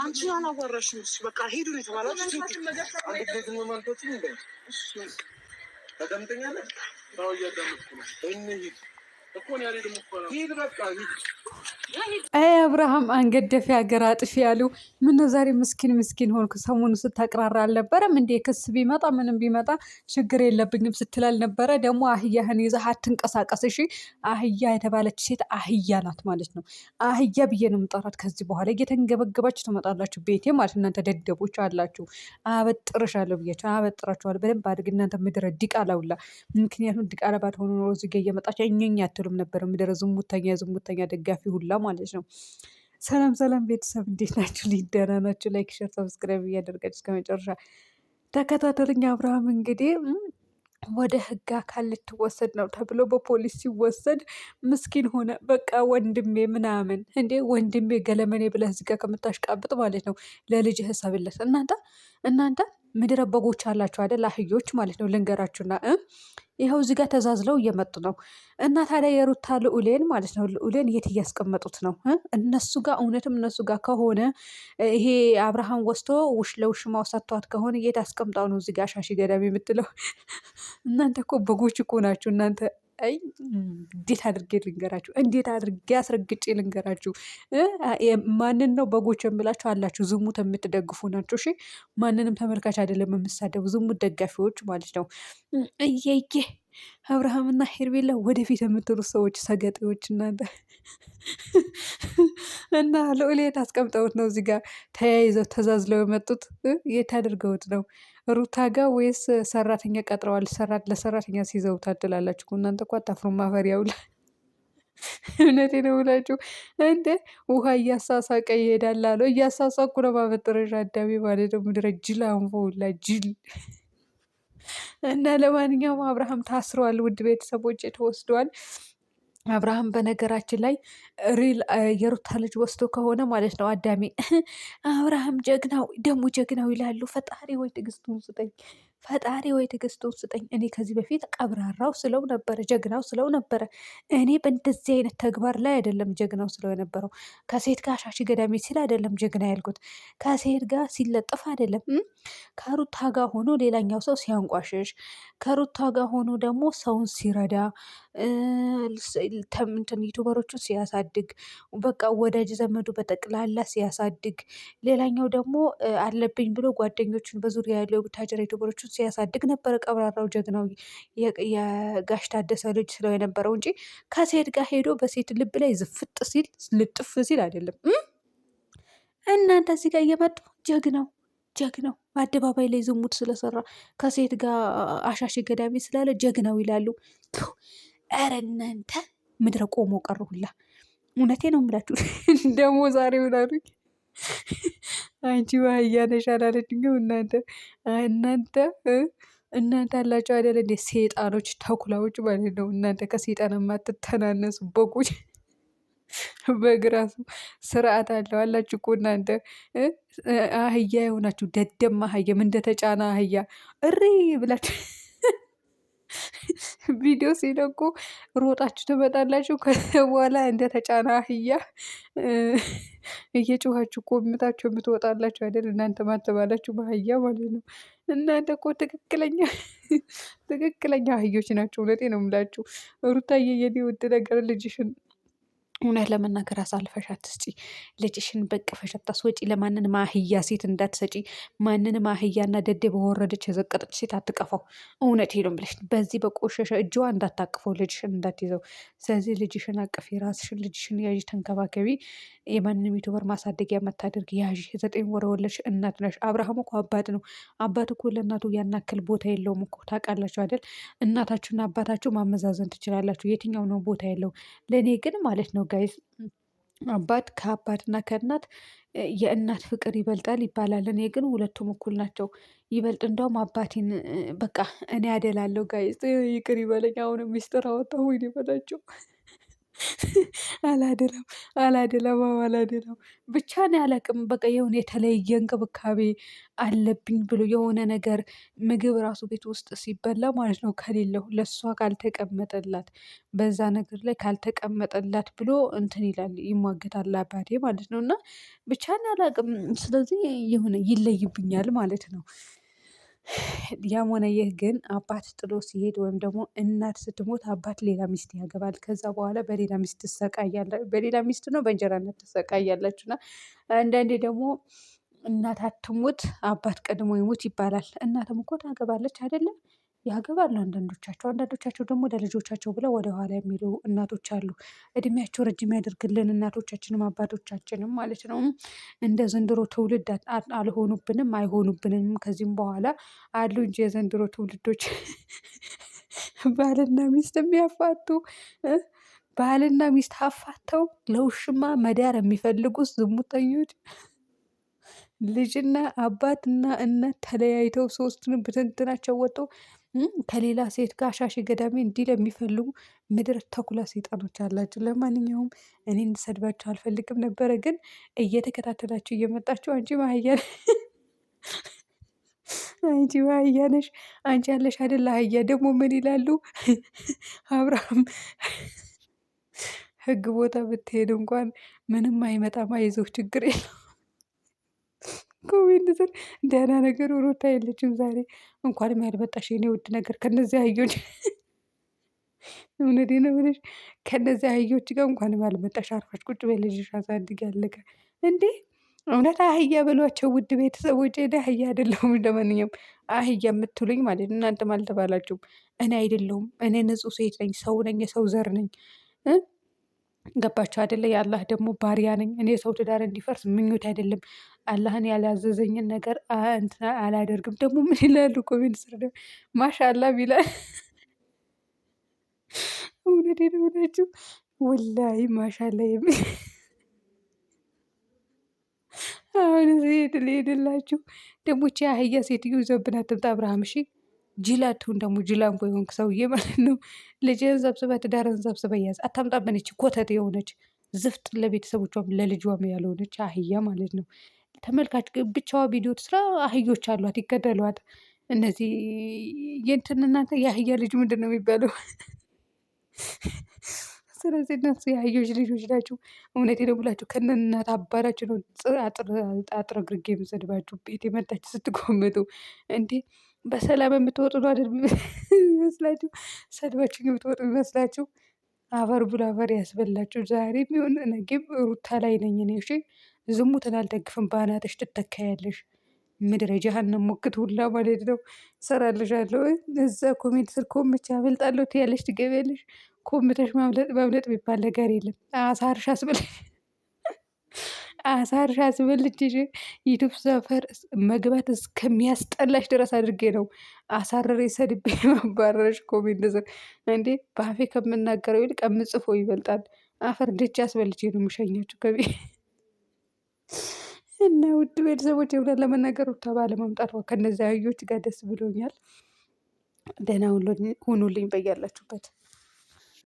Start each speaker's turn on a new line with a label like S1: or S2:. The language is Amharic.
S1: አንቺ አላወራሽም። በቃ ሄዱ ነው የተባላችሁ። ተደምጠኛለህ? እያዳመጥኩ ነው። እንሂድ እኮ ነው ያልሄድም እኮ ነው። ሂድ በቃ ሂድ።
S2: አይ አብርሃም አንገት ደፊ ሀገር አጥፊ ያሉ ምነው ዛሬ ምስኪን ሆንኩ። ሰሞኑ ስታቅራራ አልነበረም እንዴ? ክስ ቢመጣ ምንም ቢመጣ ችግር የለብኝም ስትል አልነበረ? ደግሞ አህያህን ይዘህ አትንቀሳቀስ እሺ። አህያ የተባለች ሴት አህያ ናት ማለት ነው። አህያ ብዬ ነው የምጠራት ከዚህ በኋላ። እየተንገበገባችሁ ትመጣላችሁ ቤቴ ማለት እናንተ ደደቦች አላችሁ። አበጥርሻለሁ ብያቸው አበጥራችኋለሁ በደንብ አድርግ እናንተ ምድረ ዲቃላ ሁላ። ምክንያቱም ዲቃላ ባትሆኑ ኖሮ እዚህ ጋ እየመጣችሁ እኛኛ አትሉም ነበር። ምድረ ዝሙተኛ ደጋፊ ሁላ ማለት ነው። ሰላም ቤተሰብ እንዴት ናችሁ? ሊደና ናችሁ? ላይክ ሸር ሰብስክራይብ እያደረጋችሁ እስከ መጨረሻ ተከታተሉኝ። አብርሃም እንግዲህ ወደ ህግ አካል ልትወሰድ ነው ተብሎ በፖሊስ ሲወሰድ ምስኪን ሆነ። በቃ ወንድሜ ምናምን እንዴ ወንድሜ ገለመኔ ብለህ እዚጋ ከምታሽቃብጥ ማለት ነው ለልጅ ህሰብለት። እናንተ ምድረ በጎች አላችሁ አይደል? አህዮች ማለት ነው። ልንገራችሁና ይኸው እዚህ ጋር ተዛዝለው እየመጡ ነው። እና ታዲያ የሩታ ልዑሌን ማለት ነው ልዑሌን የት እያስቀመጡት ነው? እነሱ ጋር እውነትም እነሱ ጋር ከሆነ ይሄ አብርሃም ወስቶ ለውሽማው ሰጥቷት ከሆነ የት አስቀምጣው ነው እዚህ ጋር ሻሺ ገዳም የምትለው? እናንተ እኮ በጎች እኮ ናችሁ እናንተ። አይ እንዴት አድርጌ ልንገራችሁ? እንዴት አድርጌ አስረግጬ ልንገራችሁ? ማንን ነው በጎች የምላችሁ አላችሁ? ዝሙት የምትደግፉ ናቸው። እሺ ማንንም ተመልካች አይደለም የምሳደቡ፣ ዝሙት ደጋፊዎች ማለት ነው። እየየ አብርሃምና ሄርቤላ ወደፊት የምትሉ ሰዎች ሰገጤዎች እናንተ። እና ልዑል የት አስቀምጠውት ነው እዚህ ጋር ተያይዘው ተዛዝለው የመጡት? የት አድርገውት ነው? ሩታ ጋ ወይስ ሰራተኛ ቀጥረዋል? ለሰራተኛ ሲይዘውታል ትላላችሁ እናንተ እኮ አታፍሩም። ማፈሪያውላ እውነቴ ነው ብላችሁ እንደ ውሃ እያሳሳቀ ይሄዳል አለው። እያሳሳቁ ነው ማበጠረሻ አዳሜ ማለት ነው። ምድረ ጅል አንፎላ ጅል። እና ለማንኛውም አብርሃም ታስረዋል። ውድ ቤተሰቦች ተወስደዋል። አብርሃም በነገራችን ላይ ሪል የሩታ ልጅ ወስዶ ከሆነ ማለት ነው አዳሜ አብርሃም ጀግናው ደግሞ ጀግናው ይላሉ። ፈጣሪ ወይ ትዕግስቱን ስጠኝ፣ ፈጣሪ ወይ ትዕግስቱን ስጠኝ። እኔ ከዚህ በፊት ቀብራራው ስለው ነበረ፣ ጀግናው ስለው ነበረ። እኔ በእንደዚህ አይነት ተግባር ላይ አይደለም ጀግናው ስለው የነበረው። ከሴት ጋር ሻሺ ገዳሜ ሲል አይደለም ጀግና ያልኩት፣ ከሴት ጋር ሲለጥፍ አይደለም። ከሩታ ጋር ሆኖ ሌላኛው ሰው ሲያንቋሽሽ፣ ከሩታ ጋር ሆኖ ደግሞ ሰውን ሲረዳ እንትን ዩቱበሮቹን ሲያሳድግ፣ በቃ ወዳጅ ዘመዱ በጠቅላላ ሲያሳድግ፣ ሌላኛው ደግሞ አለብኝ ብሎ ጓደኞቹን በዙሪያ ያለው የቡታጀራ ዩቱበሮቹን ሲያሳድግ ነበረ። ቀብራራው ጀግናው የጋሽ ታደሰ ልጅ ስለው የነበረው እንጂ ከሴት ጋር ሄዶ በሴት ልብ ላይ ዝፍጥ ሲል ልጥፍ ሲል አይደለም። እናንተ እዚህ ጋር እየመጡ ጀግናው በአደባባይ ላይ ዝሙት ስለሰራ ከሴት ጋር አሻሽ ገዳሚ ስላለ ጀግናው ይላሉ። ኧረ እናንተ ምድረ ቆሞ ቀሩ ሁላ። እውነቴ ነው የምላችሁ። ደግሞ ዛሬ ምናሉኝ አንቺ ባህያ ነሽ አላለችኝም። እናንተ አላቸው አይደለ እንደ ሴጣኖች ተኩላዎች ማለት ነው። እናንተ ከሴጣን የማትተናነሱ በጎች በግራሱ ስርዓት አለው አላችሁ እኮ እናንተ አህያ የሆናችሁ ደደማ አህያ፣ ምን እንደተጫነ አህያ እሪ ብላችሁ ቪዲዮ ሲለቁ ሮጣችሁ ትመጣላችሁ። ከዚያ በኋላ እንደተጫነ አህያ እየጮኋችሁ ቆምታችሁ የምትወጣላችሁ አይደል? እናንተ ማተባላችሁ በአህያ ማለት ነው። እናንተ እኮ ትክክለኛ አህዮች ናቸው። እውነቴ ነው የምላችሁ። ሩታዬ የኔ ውድ ነገር ልጅሽን እውነት ለመናገር አሳልፈሽ አትስጪ። ልጅሽን በቅፈሽ አታስወጪ። ለማንንም አህያ ሴት እንዳትሰጪ። ማንንም አህያና ደዴ በወረደች የዘቀጠች ሴት አትቀፋው። እውነት ነው ብለሽ በዚህ በቆሸሸ እጅዋ እንዳታቅፈው፣ ልጅሽን እንዳትይዘው። ስለዚህ ልጅሽን አቅፊ፣ ራስሽን ልጅሽን ያዥ፣ ተንከባከቢ። የማንንም ዩቱበር ማሳደጊያ መታደርግ ያዥ። 9 ወር ወለድሽ እናት ነሽ። አብርሃም እኮ አባት ነው። አባት እኮ ለእናቱ ያናክል ቦታ የለውም እኮ ታውቃላችሁ አይደል? እናታችሁና አባታችሁ ማመዛዘን ትችላላችሁ። የትኛው ነው ቦታ የለው? ለእኔ ግን ማለት ነው ጋይዝ አባት ከአባትና ከእናት የእናት ፍቅር ይበልጣል ይባላል። እኔ ግን ሁለቱም እኩል ናቸው። ይበልጥ እንደውም አባቴን በቃ እኔ አደላለሁ ጋይዝ። ይቅር ይበለኝ። አሁንም ሚስጥር አወጣሁ ወይ በላቸው። አላደላም አላደላም አላደላም ብቻ ነው ያላቅም። በቃ የሆነ የተለየ እንክብካቤ አለብኝ ብሎ የሆነ ነገር ምግብ ራሱ ቤት ውስጥ ሲበላ ማለት ነው ከሌለው ለእሷ ካልተቀመጠላት በዛ ነገር ላይ ካልተቀመጠላት ብሎ እንትን ይላል ይሟገታል አባቴ ማለት ነው። እና ብቻ ነው ያላቅም። ስለዚህ የሆነ ይለይብኛል ማለት ነው። ያም ሆነ ይህ ግን አባት ጥሎ ሲሄድ ወይም ደግሞ እናት ስትሞት አባት ሌላ ሚስት ያገባል። ከዛ በኋላ በሌላ ሚስት ትሰቃያለች። በሌላ ሚስት ነው በእንጀራ እናት ትሰቃያላችሁ። እና አንዳንዴ ደግሞ እናት አትሙት አባት ቀድሞ ይሙት ይባላል። እናትም እኮ ታገባለች አይደለም? ያገባሉ አንዳንዶቻቸው ደግሞ ለልጆቻቸው ብለው ወደኋላ የሚሉ እናቶች አሉ። እድሜያቸው ረጅም ያደርግልን እናቶቻችንም አባቶቻችንም ማለት ነው። እንደ ዘንድሮ ትውልድ አልሆኑብንም አይሆኑብንም ከዚህም በኋላ አሉ እንጂ የዘንድሮ ትውልዶች ባልና ሚስት የሚያፋቱ ባልና ሚስት አፋተው ለውሽማ መዳር የሚፈልጉት ዝሙተኞች ልጅና አባትና እናት ተለያይተው ሶስቱንም ብትንትናቸው ወጥቶ ከሌላ ሴት ጋር ሻሽ ገዳሜ እንዲህ ለሚፈልጉ ምድር ተኩላ ሰይጣኖች አላችሁ። ለማንኛውም እኔ እንድሰድባችሁ አልፈልግም ነበረ፣ ግን እየተከታተላችሁ እየመጣችሁ አንቺ ማህያ አንቺ አህያ ነሽ፣ አንቺ ያለሽ አይደለ አህያ። ደግሞ ምን ይላሉ? አብርሃም ህግ ቦታ ብትሄድ እንኳን ምንም አይመጣም፣ አይዞህ ችግር የለው። ኮሜንት ስር ደህና ነገር ሩታ የለችም ዛሬ። እንኳንም ያልመጣሽ የኔ ውድ ነገር ከነዚህ አህዮች እውነቴን ነው የምልሽ፣ ከነዚህ አህዮች ጋር እንኳንም ያልመጣሽ አርፋሽ ቁጭ በይ፣ ልጅሽ አሳድጊ ያለቀ እንዴ። እውነት አህያ በሏቸው ውድ ቤተሰቦች። እኔ አህያ አይደለሁም። ለማንኛውም አህያ የምትሉኝ ማለት ነው እናንተም አልተባላችሁም። እኔ አይደለሁም። እኔ ንጹህ ሴት ነኝ፣ ሰው ነኝ፣ የሰው ዘር ነኝ። ገባችሁ አይደለ? የአላህ ደግሞ ባሪያ ነኝ። እኔ የሰው ትዳር እንዲፈርስ ምኞት አይደለም። አላህን ያላዘዘኝን ነገር እንትና አላደርግም። ደግሞ ምን ይላሉ ኮሜንት ስር ደግሞ ማሻአላ ቢላል። እውነቴን ነው የምላችሁ ወላሂ ማሻአላ የሚል አሁን ልሄድላችሁ ደግሞ ቺ አህያ ሴትዮ ይዘብን አትምጣ አብርሃም። እሺ ጅላቱን ደግሞ ጅላንፎ የሆንክ ሰውዬ ማለት ነው። ልጅህን ሰብስበህ ትዳርህን ሰብስበህ ያዝ። አታምጣብን ይቺ ኮተት የሆነች ዝፍጥ ለቤተሰቦቿም ለልጇም ያልሆነች አህያ ማለት ነው። ተመልካች ብቻዋ ቪዲዮ ትስራ፣ አህዮች አሏት ይገደሏት። እነዚህ የእንትን እናንተ የአህያ ልጅ ምንድን ነው የሚባለው? ስለዚህ እነሱ የአህዮች ልጆች ናቸው። እውነቴን ነው የምላችሁ ከነ እናት አባታችሁ ነው አጥረግርጌ የምሰድባችሁ። ቤት የመጣችሁ ስትጎመጡ እንዴ በሰላም የምትወጡ ነው አይደል ይመስላችሁ? ሰድባችሁ የምትወጡ ይመስላችሁ? አፈር ብላ አፈር ያስበላችሁ። ዛሬም ቢሆን ነገም ሩታ ላይ ነኝ እኔ። እሺ ዝሙትን አልደግፍም። በአናትሽ ትተካያለሽ። ምድረ ጀሃነም ሞክት ሁላ ማለት ነው። እሰራልሻለሁ። እዛ ኮሜንት ስር ኮምቻ አመልጣለሁ ትያለሽ፣ ትገቢያለሽ። ኮምተሽ ማምለጥ የሚባል ነገር የለም። አሳርሽ አስበልቼሽ ዩቱብ ሰፈር መግባት እስከሚያስጠላሽ ድረስ አድርጌ ነው አሳረሬ ሰድቤ ማባረረሽ። ኮሜንት ስር እንዴ በአፌ ከምናገረው ይልቅ ከምጽፎ ይበልጣል። አፈር ድቼ አስበልቼ ነው የምሸኛችሁ ከቤት እና ውድ ቤተሰቦች እውነት ለመናገር ሩታ ባለመምጣቷ ከነዚህ አህዮች ጋር ደስ ብሎኛል። ደህና ሁኑልኝ በያላችሁበት።